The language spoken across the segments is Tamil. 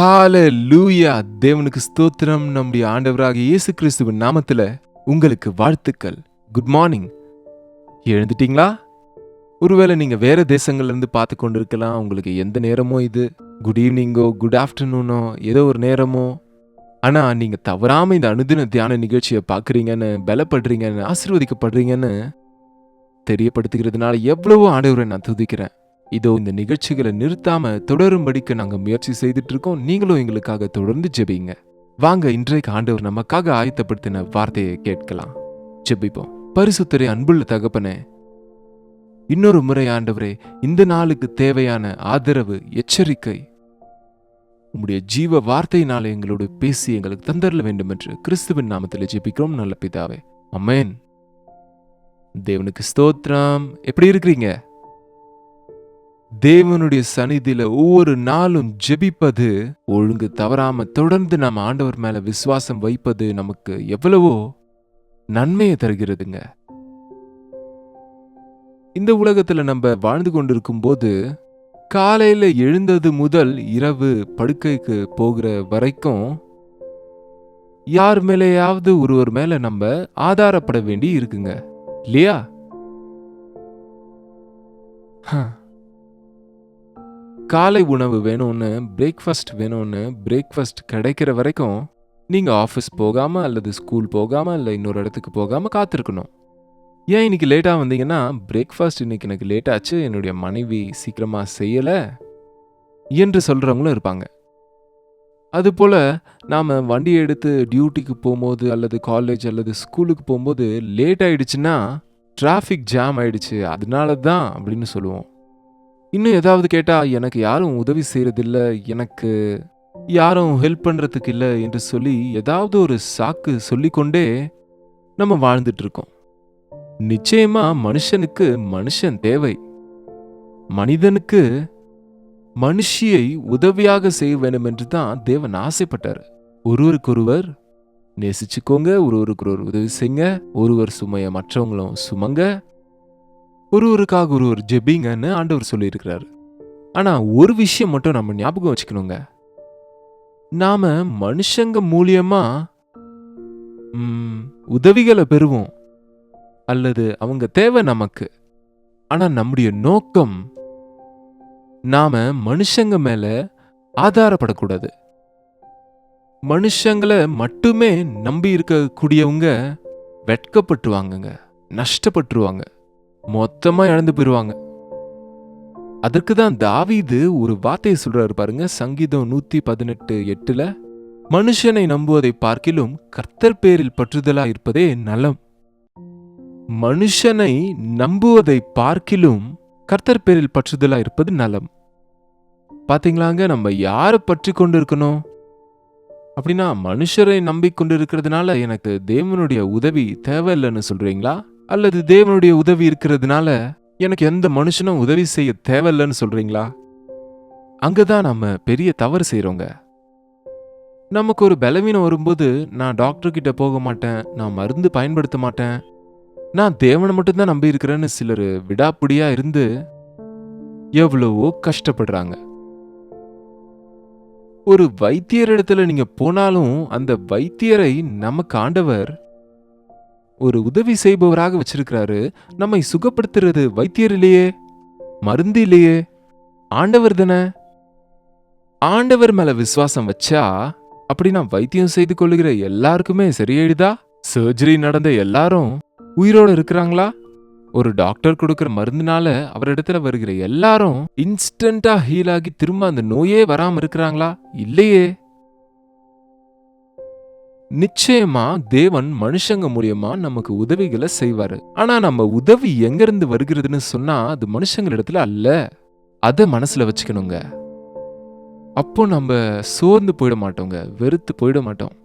ஹalleluya! தேவனுக்கு ஸ்தோத்திரம். நம்முடைய ஆண்டவராகிய இயேசு கிறிஸ்துவின் நாமத்துல உங்களுக்கு வாழ்த்துக்கள். Good morning. எழுந்துட்டீங்களா? ஒருவேளை நீங்க வேற தேசங்கள்ல இருந்து பார்த்து கொண்டிருக்கலாம். உங்களுக்கு எந்த நேரமோ இது குட் ஈவினிங்கோ, குட் ஆஃப்டர்நூனோ, ஏதோ ஒரு நேரமோ. ஆனா நீங்க தவறாம இந்த அனுதின தியான நிகழ்ச்சியை பார்க்குறீங்கன்னு, பலப்படுறீங்கன்னு, ஆசீர்வதிக்கப்படுறீங்கன்னு தெரியப்படுத்துகிறதுனால எவ்வளவோ ஆண்டவரை நான் துதிக்கிறேன். இதோ இந்த நிகழ்ச்சிகளை நிறுத்தாம தொடரும்படிக்கு நாங்க முயற்சி செய்துட்டு இருக்கோம். நீங்களும் எங்களுக்காக தொடர்ந்து ஜெபிங்க. வாங்க, இன்றைக்கு ஆண்டவர் நமக்காக ஆயத்தப்படுத்தின வார்த்தையை கேட்கலாம். ஜெபிப்போம். பரிசுத்தரே, அன்புள்ள தகப்பனே, இன்னொரு முறை ஆண்டவரே, இந்த நாளுக்கு தேவையான ஆதரவு, எச்சரிக்கை உம்முடைய ஜீவ வார்த்தையினால எங்களோடு பேசி எங்களுக்கு தந்தரல வேண்டும் என்று கிறிஸ்துவின் நாமத்தில் ஜெபிக்கிறோம் நல்ல பிதாவே. ஆமென். தேவனுக்கு ஸ்தோத்திரம். எப்படி இருக்கிறீங்க? தேவனுடைய சந்நிதியில ஒவ்வொரு நாளும் ஜெபிப்பது, ஒழுங்கு தவறாம தொடர்ந்து நம்ம ஆண்டவர் மேல விசுவாசம் வைப்பது நமக்கு எவ்வளவோ நன்மையை தருகிறதுங்க. இந்த உலகத்துல நம்ம வாழ்ந்து கொண்டிருக்கும் போது, காலையில எழுந்தது முதல் இரவு படுக்கைக்கு போகிற வரைக்கும் யார் மேலேயாவது ஒருவர் மேல நம்ம ஆதாரப்பட வேண்டி இருக்குங்க, இல்லையா? காலை உணவு வேணும்னு, பிரேக்ஃபாஸ்ட் வேணும்னு, பிரேக்ஃபாஸ்ட் கிடைக்கிற வரைக்கும் நீங்க ஆஃபீஸ் போகாம அல்லது ஸ்கூல் போகாம இல்லை இன்னொரு இடத்துக்கு போகாம காத்திருக்கணும். ஏன் இன்னைக்கு லேட்டா வந்தீங்கன்னா, பிரேக்ஃபாஸ்ட் இன்னைக்கு எனக்கு லேட் ஆச்சு, என்னுடைய மனைவி சீக்கிரமா செய்யல என்று சொல்றவங்களும் இருப்பாங்க. அதுபோல நாம வண்டி எடுத்து டியூட்டிக்கு போகும்போது அல்லது காலேஜ் அல்லது ஸ்கூலுக்கு போகும்போது லேட் ஆயிடுச்சுன்னா, டிராஃபிக் ஜாம் ஆயிடுச்சு அதனால தான் அப்படின்னு சொல்லுவோம். இன்னும் ஏதாவது கேட்டா, எனக்கு யாரும் உதவி செய்யறதில்ல, எனக்கு யாரும் ஹெல்ப் பண்றதுக்கு இல்லை என்று சொல்லி ஏதாவது ஒரு சாக்கு சொல்லிக்கொண்டே நம்ம வாழ்ந்துட்டு இருக்கோம். நிச்சயமா மனுஷனுக்கு மனுஷன் தேவை. மனிதனுக்கு மனுஷியை உதவியாக செய்ய வேண்டும் என்று தான் தேவன் ஆசைப்பட்டார். ஒருவருக்கொருவர் நேசிச்சுக்கோங்க, ஒருவருக்கொருவர் உதவி செய்யுங்க, ஒருவர் சுமைய மற்றவங்களும் சுமங்க, ஒருவருக்காக ஒருவர் ஜெபிங்கன்னு ஆண்டவர் சொல்லியிருக்கிறாரு. ஆனா ஒரு விஷயம் மட்டும் நம்ம ஞாபகம் வச்சுக்கணுங்க. நாம மனுஷங்க மூலியமா உதவிகளை பெறுவோம் அல்லது அவங்க தேவை நமக்கு. ஆனா நம்முடைய நோக்கம், நாம மனுஷங்க மேல ஆதாரப்படக்கூடாது. மனுஷங்களை மட்டுமே நம்பி இருக்கக்கூடியவங்க வெட்கப்பட்டுருவாங்கங்க, நஷ்டப்பட்டுருவாங்க, மொத்தமா இழந்து போயிருவாங்க. அதற்கு தான் தாவீது ஒரு வார்த்தையை சொல்றாரு பாருங்க. சங்கீதம் 118:8, மனுஷனை நம்புவதை பார்க்கிலும் கர்த்தர் பேரில் பற்றுதலா இருப்பதே நலம். மனுஷனை நம்புவதை பார்க்கிலும் கர்த்தர் பேரில் பற்றுதலா இருப்பது நலம். பாத்தீங்களாங்க, நம்ம யாரை பற்றி கொண்டு இருக்கணும் அப்படின்னா, மனுஷரை நம்பிக்கொண்டு இருக்கிறதுனால எனக்கு தேவனுடைய உதவி தேவையில்லைன்னு சொல்றீங்களா? அல்லது தேவனுடைய உதவி இருக்கிறதுனால எனக்கு எந்த மனுஷனும் உதவி செய்ய தேவையில்லைன்னு சொல்றீங்களா? அங்கதான் நம்ம பெரிய தவறு செய்யறோங்க. நமக்கு ஒரு பலவீனம் வரும்போது, நான் டாக்டர் கிட்ட போக மாட்டேன், நான் மருந்து பயன்படுத்த மாட்டேன், நான் தேவனை மட்டும்தான் நம்பி இருக்கிறேன்னு சிலர் விடாப்பிடியா இருந்து எவ்வளவோ கஷ்டப்படுறாங்க. ஒரு வைத்தியர் இடத்துல நீங்க போனாலும் அந்த வைத்தியரை நமக்கு ஆண்டவர் ஒரு உதவி செய்பவராக வச்சிருக்கிறாரு. நம்மை சுகப்படுத்துறது வைத்தியர் இல்லையே, மருந்து இல்லையே, ஆண்டவர் தானே. ஆண்டவர் மேல விசுவாசம் வச்சா அப்படின்னா வைத்தியம் செய்து கொள்ளுகிற எல்லாருக்குமே சரியாயிடுதா? சர்ஜரி நடந்த எல்லாரும் உயிரோட இருக்கிறாங்களா? ஒரு டாக்டர் கொடுக்கிற மருந்துனால அவரிடத்துல வருகிற எல்லாரும் இன்ஸ்டன்டா ஹீல் ஆகி திரும்ப அந்த நோயே வராம இருக்கிறாங்களா? இல்லையே. நிச்சயமா தேவன் மனுஷங்க மூலியமா நமக்கு உதவிகளை செய்வாரு. ஆனா நம்ம உதவி எங்க இருந்து வருகிறதுன்னு சொன்னா, அது மனுஷங்க இடத்துல அல்ல. அத மனசுல வச்சுக்கணுங்க. அப்போ நம்ம சோர்ந்து போயிட மாட்டோங்க, வெறுத்து போயிட மாட்டோம்,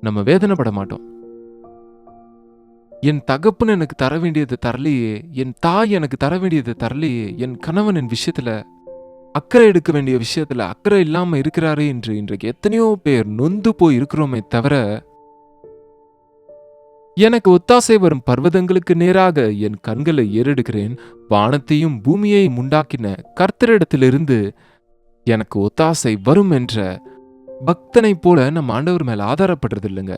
நம்ம வேதனைப்பட மாட்டோம். என் தகப்பன் எனக்கு தர வேண்டியதை தரலையே, என் தாய் எனக்கு தர வேண்டியதை தரலையே, என் கணவன் என் விஷயத்துல அக்கறை எடுக்க வேண்டிய விஷயத்துல அக்கறை இல்லாம இருக்கிறாரே என்று இன்றைக்கு எத்தனையோ பேர் நொந்து போய் இருக்கிறோமே தவிர, எனக்கு ஒத்தாசை வரும் பர்வதங்களுக்கு நேராக என் கண்களை ஏறெடுக்கிறேன், வானத்தையும் பூமியையும் உண்டாக்கின கர்த்தரிடத்திலிருந்து எனக்கு ஒத்தாசை வரும் என்ற பக்தனை போல நம்ம ஆண்டவர் மேல ஆதாரப்படுறது இல்லைங்க.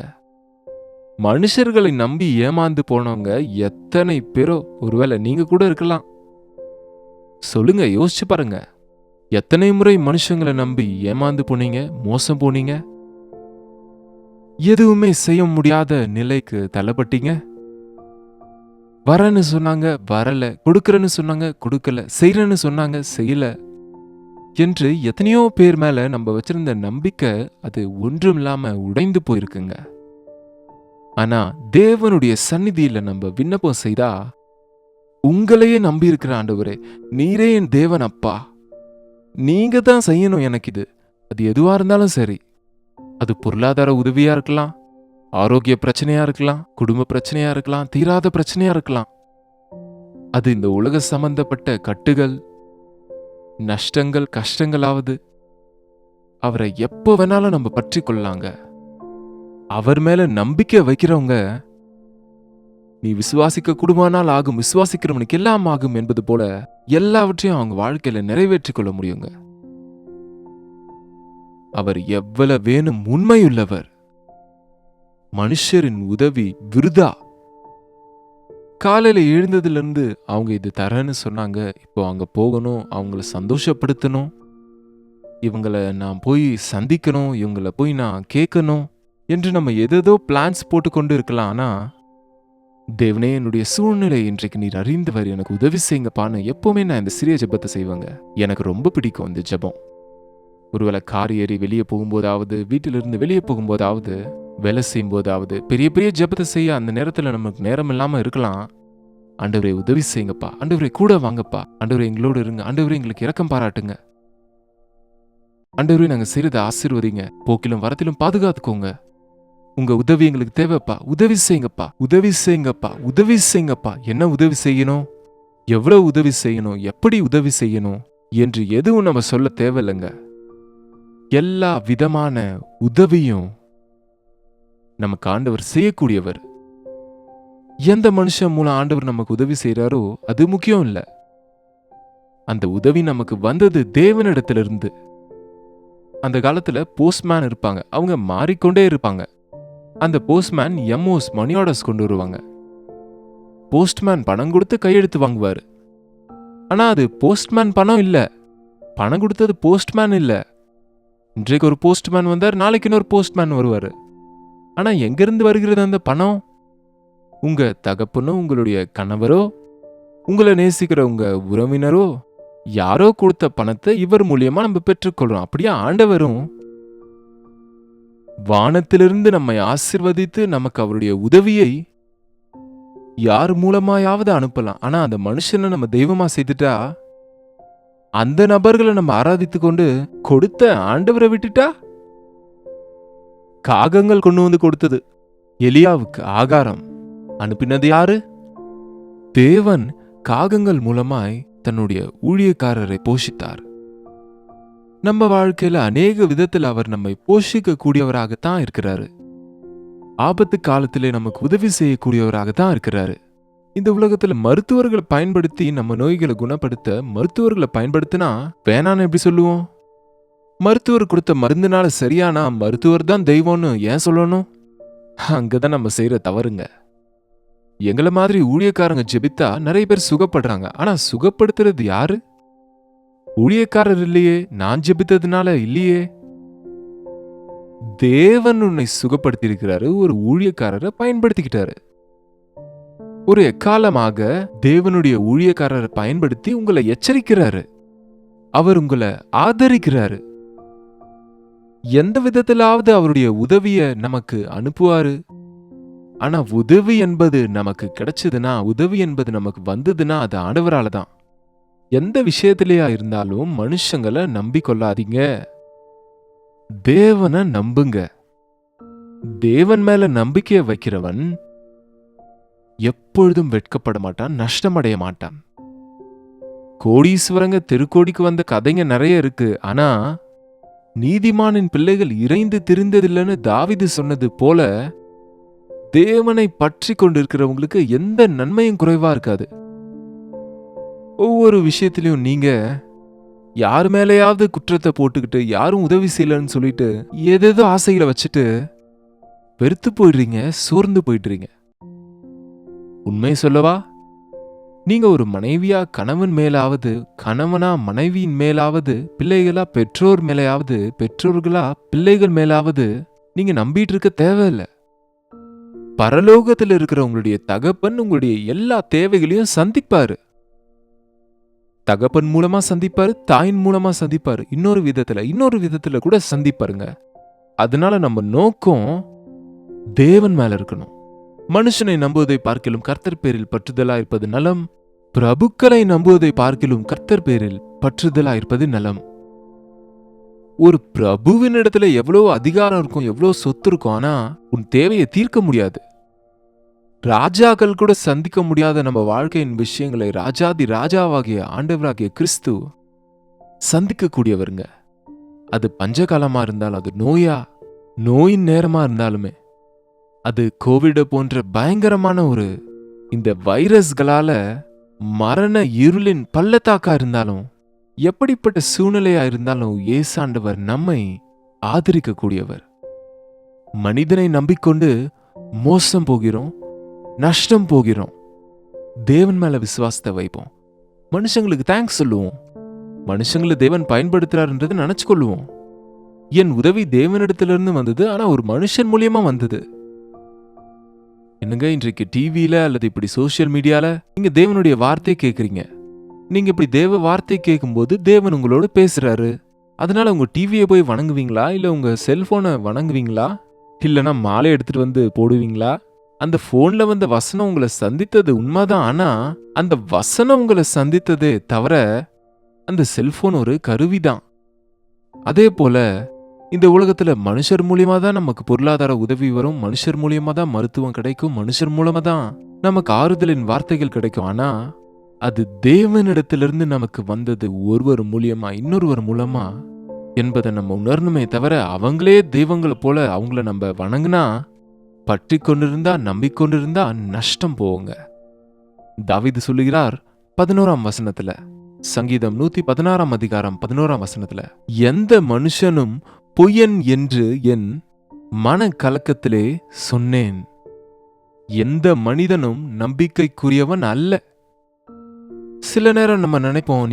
மனுஷர்களை நம்பி ஏமாந்து போனவங்க எத்தனை பேரோ, ஒருவேளை நீங்க கூட இருக்கலாம். சொல்லுங்க, யோசிச்சு பாருங்க. எத்தனை முறை மனுஷங்களை நம்பி ஏமாந்து போனீங்க, மோசம் போனீங்க, எதுவுமே செய்ய முடியாத நிலைக்கு தள்ளப்பட்டீங்க. வரேன்னு சொன்னாங்க, வரல. கொடுக்கறேன்னு சொன்னாங்க, கொடுக்கல. செய்யறேன்னு சொன்னாங்க, செய்யல என்று எத்தனையோ பேர் மேல நம்ம வச்சிருந்த நம்பிக்கை அது ஒன்றுமில்லாம உடைந்து போயிருக்குங்க. ஆனா தேவனுடைய சந்நிதியில நம்ம விண்ணப்பம் செய்தா, உங்களையே நம்பி இருக்கிற ஆண்டவரே, நீரே என் தேவன் அப்பா, நீங்க தான் செய்யணும் எனக்கு இது. அது எதுவா இருந்தாலும் சரி. அது பொருளாதார உதவியா இருக்கலாம், ஆரோக்கிய பிரச்சனையா இருக்கலாம், குடும்ப பிரச்சனையா இருக்கலாம், தீராத பிரச்சனையா இருக்கலாம். அது இந்த உலக சம்பந்தப்பட்ட கட்டுகள், நஷ்டங்கள், கஷ்டங்களாவது அவரை எப்போ வேணாலும் நம்ம பற்றி கொள்ளலாங்க. அவர் மேல நம்பிக்கை வைக்கிறவங்க, நீ விசுவாசிக்க கூடுமானால் ஆகும், விசுவாசிக்கிறவனுக்கு எல்லாம் ஆகும் என்பது போல எல்லாவற்றையும் அவங்க வாழ்க்கையில நிறைவேற்றிக் கொள்ள முடியுங்க. அவர் எவ்வளவு வேணும் உண்மையுள்ளவர். மனுஷரின் உதவி விருதா. காலையில எழுந்ததுல இருந்து அவங்க இது தரேன்னு சொன்னாங்க, இப்போ அங்க போகணும், அவங்கள சந்தோஷப்படுத்தணும், இவங்களை நான் போய் சந்திக்கணும், இவங்களை போய் நான் கேட்கணும் என்று நம்ம எதோ பிளான்ஸ் போட்டுக்கொண்டு இருக்கலாம். ஆனா தேவனே, என்னுடைய சூழ்நிலை இன்றைக்கு நீர் அறிந்தவர், எனக்கு உதவி செய்யுங்கப்பான்னு எப்பவுமே நான் இந்த சிறிய ஜெபத்தை செய்வேங்க. எனக்கு ரொம்ப பிடிக்கும் இந்த ஜெபம். ஒருவேளை கார் ஏறி வெளியே போகும்போதாவது, வீட்டிலிருந்து வெளியே போகும்போதாவது, வேலை செய்யும் போதாவது, பெரிய பெரிய ஜெபத்தை செய்ய அந்த நேரத்தில் நமக்கு நேரம் இல்லாம இருக்கலாம். ஆண்டவரே உதவி செய்யுங்கப்பா, ஆண்டவரே கூட வாங்கப்பா, ஆண்டவரே எங்களோடு இருங்க, ஆண்டவரே எங்களுக்கு இரக்கம் பாராட்டுங்க, ஆண்டவரே நாங்க செய்யறதை ஆசீர்வதிங்க, போக்கிலும் வரத்திலும் பாதுகாத்துக்கோங்க, உங்க உதவி எங்களுக்கு தேவைப்பா, உதவி செய்யுங்கப்பா, உதவி செய்யுங்கப்பா, உதவி செய்யுங்கப்பா. என்ன உதவி செய்யணும், எவ்வளவு உதவி செய்யணும், எப்படி உதவி செய்யணும் என்று எதுவும் நம்ம சொல்ல தேவையில்லைங்க. எல்லா விதமான உதவியும் நமக்கு ஆண்டவர் செய்யக்கூடியவர். எந்த மனுஷன் மூலம் ஆண்டவர் நமக்கு உதவி செய்யறாரோ அது முக்கியம் இல்ல. அந்த உதவி நமக்கு வந்தது தேவனிடத்திலிருந்து. அந்த காலத்துல போஸ்ட்மேன் இருப்பாங்க, அவங்க மாறிக்கொண்டே இருப்பாங்க. அந்த போஸ்ட்மேன் எம்ஓஸ் மணி ஆர்டர்ஸ் கொண்டு வருவாங்க. போஸ்ட்மேன் பணம் கொடுத்து கையெழுத்து வாங்குவாரு. ஆனா அது போஸ்ட்மேன் பணம் இல்ல, பணம் கொடுத்தது போஸ்ட்மேன் இல்ல. இன்றைக்கு ஒரு போஸ்ட்மேன் வந்தார், நாளைக்கு இன்னொரு போஸ்ட்மேன் வருவாரு. ஆனா எங்கிருந்து வருகிறது அந்த பணம்? உங்க தகப்பனோ, உங்களுடைய கணவரோ, உங்களை நேசிக்கிற உங்க உறவினரோ யாரோ கொடுத்த பணத்தை இவர் மூலியமா நம்ம பெற்றுக்கொள்றோம். அப்படியே ஆண்டவரும் வானத்திலிருந்து நம்மை ஆசிர்வதித்து நமக்கு அவருடைய உதவியை யார் மூலமாயாவது அனுப்பலாம். ஆனா அந்த மனுஷனை நம்ம தெய்வமா செய்துட்டா, அந்த நபர்களை நம்ம ஆராதித்து கொண்டு கொடுத்த ஆண்டவரை விட்டுட்டா, காகங்கள் கொண்டு வந்து கொடுத்தது எலியாவுக்கு ஆகாரம் அனுப்பினது யாரு? தேவன் காகங்கள் மூலமாய் தன்னுடைய ஊழியக்காரரை போஷித்தார். நம்ம வாழ்க்கையில அநேக விதத்தில் அவர் நம்மை போஷிக்க கூடியவராகத்தான் இருக்கிறாரு. ஆபத்து காலத்திலே நமக்கு உதவி செய்யக்கூடியவராகத்தான் இருக்கிறாரு. இந்த உலகத்துல மருத்துவர்களை பயன்படுத்தி நம்ம நோய்களை குணப்படுத்த மருத்துவர்களை பயன்படுத்தினா வேணான்னு எப்படி சொல்லுவோம்? மருத்துவர் கொடுத்த மருந்துனால சரியானா மருத்துவர் தான் தெய்வம்னு ஏன் சொல்லணும்? அங்கதான் நம்ம செய்யற தவறுங்க. எங்களை மாதிரி ஊழியக்காரங்க ஜெபித்தா நிறைய பேர் சுகப்படுறாங்க. ஆனா சுகப்படுத்துறது யாரு? ஊழியக்காரர் இல்லையே, நான் ஜெபித்ததுனால இல்லையே. தேவன் உன்னை சுகப்படுத்தி இருக்கிறாரு, ஒரு ஊழியக்காரரை பயன்படுத்திக்கிட்டாரு. ஒரு எக்காலமாக தேவனுடைய ஊழியக்காரரை பயன்படுத்தி உங்களை எச்சரிக்கிறாரு. அவர் உங்களை ஆதரிக்கிறாரு. எந்த விதத்திலாவது அவருடைய உதவிய நமக்கு அனுப்புவாரு. ஆனா உதவி என்பது நமக்கு கிடைச்சதுன்னா, உதவி என்பது நமக்கு வந்ததுன்னா அது ஆண்டவரால தான். எந்த விஷயத்திலேயா இருந்தாலும் மனுஷங்களை நம்பிக்கொள்ளாதீங்க, தேவனை நம்புங்க. தேவன் மேல நம்பிக்கையை வைக்கிறவன் எப்பொழுதும் வெட்கப்பட மாட்டான், நஷ்டமடைய மாட்டான். கோடீஸ்வரங்க தெருக்கோடிக்கு வந்த கதைங்க நிறைய இருக்கு. ஆனா நீதிமானின் பிள்ளைகள் இறைந்து திரிந்ததில்லைன்னு தாவீது சொன்னது போல தேவனை பற்றி கொண்டிருக்கிறவங்களுக்கு எந்த நன்மையும் குறைவா இருக்காது. ஒவ்வொரு விஷயத்திலையும் நீங்க யார் மேலேயாவது குற்றத்தை போட்டுக்கிட்டு யாரும் உதவி செய்யலன்னு சொல்லிட்டு ஏதேதோ ஆசைகளை வச்சுட்டு வெறுத்து போயிடுறீங்க, சோர்ந்து போயிடுறீங்க. உண்மை சொல்லவா, நீங்க ஒரு மனைவியா கணவன் மேலாவது, கணவனா மனைவியின் மேலாவது, பிள்ளைகளா பெற்றோர் மேலாவது, பெற்றோர்களா பிள்ளைகள் மேலாவது நீங்க நம்பிட்டு இருக்க தேவையில்ல. பரலோகத்தில் இருக்கிற உங்களுடைய தகப்பன் உங்களுடைய எல்லா தேவைகளையும் சந்திப்பாரு. தகப்பன் மூலமா சந்திப்பாரு, தாயின் மூலமா சந்திப்பாரு, இன்னொரு விதத்துல கூட சந்திப்பாருங்க. அதனால நம்ம நோக்கம் தேவன் மேல இருக்கணும். மனுஷனை நம்புவதை பார்க்கிலும் கர்த்தர் பேரில் பற்றுதலா இருப்பது நலம். பிரபுக்களை நம்புவதை பார்க்கிலும் கர்த்தர் பேரில் பற்றுதலா இருப்பது நலம். ஒரு பிரபுவின் இடத்துல எவ்வளவு அதிகாரம் இருக்கும், எவ்வளவு சொத்து இருக்கும், ஆனா உன் தேவையை தீர்க்க முடியாது. ராஜாக்கள் கூட சந்திக்க முடியாத நம்ம வாழ்க்கையின் விஷயங்களை ராஜாதி ராஜாவாகிய ஆண்டவராகிய கிறிஸ்து சந்திக்கக்கூடியவருங்க. அது பஞ்சகாலமா இருந்தாலும், அது நோயின் நேரமா இருந்தாலுமே, அது கோவிட் போன்ற பயங்கரமான ஒரு இந்த வைரஸ்களால மரண இருளின் பள்ளத்தாக்கா இருந்தாலும், எப்படிப்பட்ட சூழ்நிலையா இருந்தாலும் இயேசாண்டவர் நம்மை ஆதரிக்கக்கூடியவர். மனிதனை நம்பிக்கொண்டு மோசம் போகிறோம், நஷ்டம் போகிறோம். தேவன் மேல விசுவாசத்தை வைப்போம். மனுஷங்களுக்கு தேங்க்ஸ் சொல்லுவோம். மனுஷங்களை தேவன் பயன்படுத்துறாருன்றதை நினைச்சுக்கொள்ளுவோம். என் உதவி தேவனிடத்திலிருந்து வந்தது, ஆனா ஒரு மனுஷன் மூலியமா வந்தது. என்னங்க, இன்றைக்கு டிவியில அல்லது இப்படி சோசியல் மீடியால நீங்க தேவனுடைய வார்த்தையை கேட்குறீங்க. நீங்க இப்படி தேவ வார்த்தை கேட்கும்போது தேவன் உங்களோட பேசுறாரு. அதனால உங்க டிவியை போய் வணங்குவீங்களா, இல்ல உங்க செல்போனை வணங்குவீங்களா, இல்லைன்னா மாலை எடுத்துட்டு வந்து போடுவீங்களா? அந்த போன்ல வந்த வசனம் உங்களை சந்தித்தது உண்மைதான், ஆனா அந்த வசனம் உங்களை சந்தித்ததே தவிர அந்த செல்போன் ஒரு கருவிதான். அதே போல இந்த உலகத்துல மனுஷர் மூலியமா தான் நமக்கு பொருளாதார உதவி வரும், மனுஷர் மூலியமா தான் மருத்துவம் கிடைக்கும், மனுஷர் மூலமா தான் நமக்கு ஆறுதலின் வார்த்தைகள் கிடைக்கும். ஆனா அது தேவனிடத்திலிருந்து நமக்கு வந்தது ஒருவர் மூலியமா, இன்னொருவர் மூலமா என்பதை நம்ம உணரணுமே தவிர, அவங்களே தெய்வங்களை போல அவங்கள நம்ம வணங்கினா, பற்றி கொண்டிருந்தா, நம்பிக்கொண்டிருந்தா நஷ்டம் போவோங்க. தாவீது சொல்லுகிறார் 11ஆம் வசனத்துல, சங்கீதம் 116ஆம் அதிகாரம் 11ஆம் வசனத்துல, எந்த மனுஷனும் பொய்யன் என்று என் மன கலக்கத்திலே சொன்னேன். எந்த மனிதனும் நம்பிக்கைக்குரியவன் அல்ல. சில நேரம் நம்ம நினைப்போம்,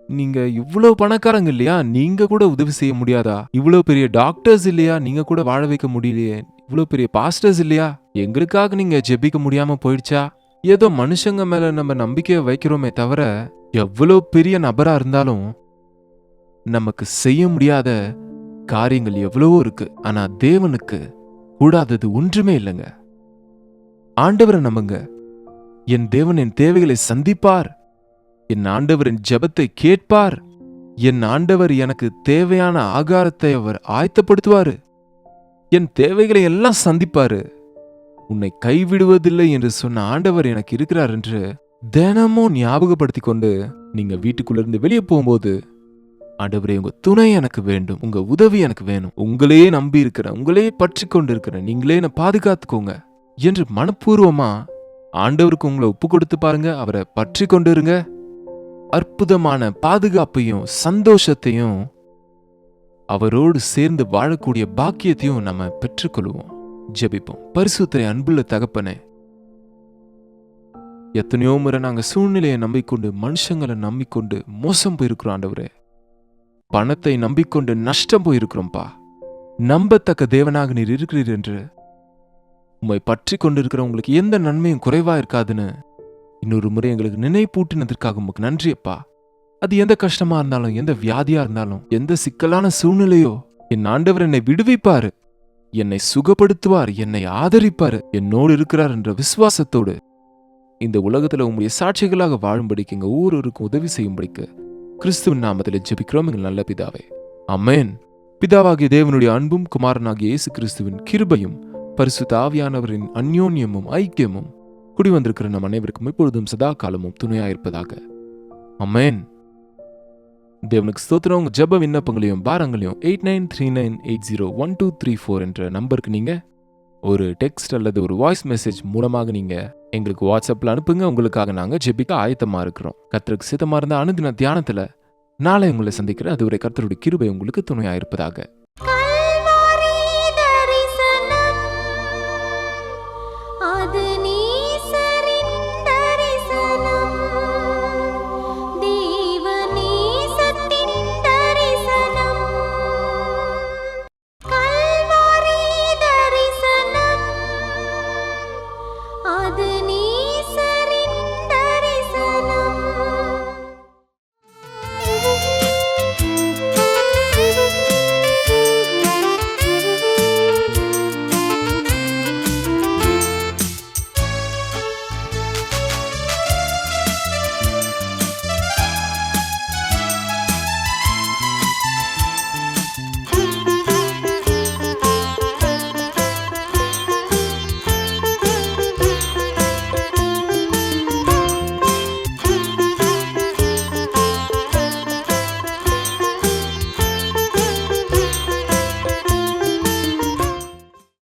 நீங்க இவ்வளவு பணக்காரங்க இல்லையா, நீங்க கூட உதவி செய்ய முடியாதா? இவ்வளவு பெரிய டாக்டர்ஸ் இல்லையா, நீங்க கூட வாழ வைக்க முடியலையே? இவ்வளவு பெரிய பாஸ்டர்ஸ் இல்லையா, எங்களுக்காக நீங்க ஜெபிக்க முடியாம போயிடுச்சா? ஏதோ மனுஷங்க மேல நம்ம நம்பிக்கையை வைக்கிறோமே தவிர, எவ்வளவு பெரிய நபரா இருந்தாலும் நமக்கு செய்ய முடியாத காரியங்கள் எவ்வளவோ இருக்கு. ஆனா தேவனுக்கு கூடாதது ஒன்றுமே இல்லைங்க. ஆண்டவரை நம்புங்க. என் தேவன் என் தேவைகளை சந்திப்பார். என் ஆண்டவரின் ஜெபத்தை கேட்பார். என் ஆண்டவர் எனக்கு தேவையான ஆகாரத்தை அவர் ஆயத்தப்படுத்துவாரு. என் தேவைகளை எல்லாம் சந்திப்பாரு. உன்னை கைவிடுவதில்லை என்று சொன்ன ஆண்டவர் எனக்கு இருக்கிறார் என்று தினமும் ஞாபகப்படுத்தி கொண்டு நீங்க வீட்டுக்குள்ள இருந்து வெளியே போகும்போது, ஆண்டவரே உங்க துணை எனக்கு வேண்டும், உங்க உதவி எனக்கு வேணும், உங்களையே நம்பி இருக்கிறேன், உங்களையே பற்றி கொண்டு இருக்கிறேன், நீங்களே என்ன பாதுகாத்துக்கோங்க என்று மனப்பூர்வமா ஆண்டவருக்கு உங்களை ஒப்பு கொடுத்து பாருங்க. அவரை பற்றி கொண்டு இருங்க. அற்புதமான பாதுகாப்பையும் சந்தோஷத்தையும் அவரோடு சேர்ந்து வாழக்கூடிய பாக்கியத்தையும் நம்ம பெற்றுக்கொள்வோம். ஜெபிப்போம். பரிசுத்தரை அன்புள்ள தகப்பனே, எத்தனையோ முறை நாங்க சூழ்நிலையை நம்பிக்கொண்டு, மனுஷங்களை நம்பிக்கொண்டு மோசம் போயிருக்கிறோம். ஆண்டவரே, பணத்தை நம்பிக்கொண்டு நஷ்டம் போயிருக்கிறோம்பா. நம்பத்தக்க தேவனாக நீர் இருக்கிறீர் என்று உம்மை பற்றி கொண்டிருக்கிறவங்களுக்கு எந்த நன்மையும் குறைவா இருக்காதுன்னு இன்னொரு முறை எங்களுக்கு நினைப்பூட்டினதற்காக உமக்கு நன்றியப்பா. அது எந்த கஷ்டமா இருந்தாலும், எந்த வியாதியா இருந்தாலும், எந்த சிக்கலான சூழ்நிலையோ, என் ஆண்டவர் என்னை விடுவிப்பாரு, என்னை சுகப்படுத்துவார், என்னை ஆதரிப்பாரு, என்னோடு இருக்கிறார் என்ற விசுவாசத்தோடு இந்த உலகத்துல உங்களுடைய சாட்சிகளாக வாழும்படிக்கு எங்க ஒவ்வொருவருக்கும் உதவி செய்யும்படிக்கு கிறிஸ்துவின் நாமத்தில் ஜெபிக்கிறோம் எங்கள் நல்ல பிதாவே, ஆமென். பிதாவாகிய தேவனுடைய அன்பும் குமாரனாகிய இயேசு கிறிஸ்துவின் கிருபையும் பரிசுத்த ஆவியானவரின் அந்யோன்யமும் ஐக்கியமும் குடி வந்திருக்கிற நம் அனைவருக்கும் இப்பொழுதும் சதா காலமும் துணையாயிருப்பதாக, ஆமென். தேவனுக்கு ஸ்தோத்திரம். உங்க ஜெப விண்ணப்பங்களையும் பாரங்களையும் 8939801234 என்ற நம்பருக்கு நீங்க ஒரு டெக்ஸ்ட் அல்லது ஒரு வாய்ஸ் மெசேஜ் மூலமாக நீங்க எங்களுக்கு வாட்ஸ்அப்ல அனுப்புங்க. உங்களுக்காக நாங்க ஜெபிக்க ஆயத்தமா இருக்கிறோம். கர்த்தருக்கு சித்தமா இருந்த அனுதின தியானத்துல நாளை உங்களை சந்திக்கிறேன். அதுவரை கர்த்தருடைய கிருபை உங்களுக்கு துணையாயிருப்பதாக.